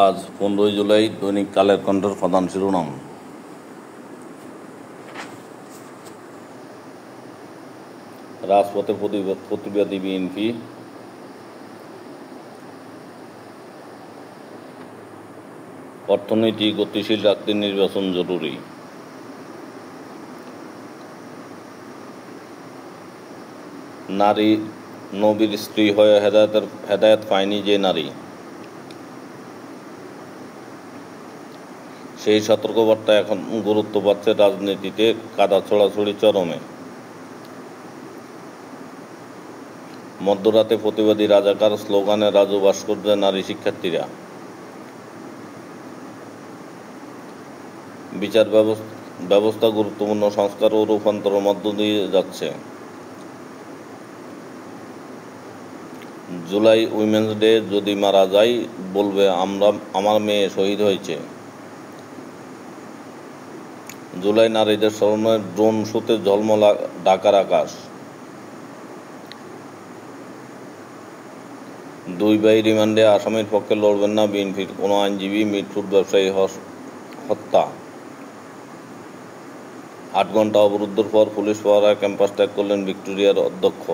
আজ 15 জুলাই। দৈনিক কালের কণ্ঠের প্রধান শিরোনাম। রাজপথে প্রতিবাদী বিএনপি। অর্থনীতি গতিশীল রাখতে নির্বাচন জরুরি। নারী নবীর স্ত্রী হয়ে হেদায়েত পায়নি যে নারী, সেই সতর্কবার্তা এখন গুরুত্ব পাচ্ছে রাজনীতিতে। কাদা ছড়াছড়ি চরমে। মধ্যরাতে প্রতিবাদী রাজাকার স্লোগানে রাজু ভাস্কর্যে নারী শিক্ষার্থীরা। বিচার ব্যবস্থা গুরুত্বপূর্ণ সংস্কার ও রূপান্তরের মধ্য দিয়ে যাচ্ছে। জুলাই উইমেন্স ডে যদি মারা যায়, বলবে আমার মেয়ে শহীদ হয়েছে। জুলাই নারীদের স্মরণে ড্রোন শোতে ঝলমল ঢাকার আকাশ। 2 ভাই রিমান্ডে, আসামির পক্ষে লড়বেন না বিএনপির কোনো আইনজীবী। মিরপুর ব্যবসায়ী হত্যা। 8 ঘণ্টা অবরুদ্ধের পর পুলিশ পাহারায় ক্যাম্পাস ত্যাগ করলেন ভিক্টোরিয়ার অধ্যক্ষ।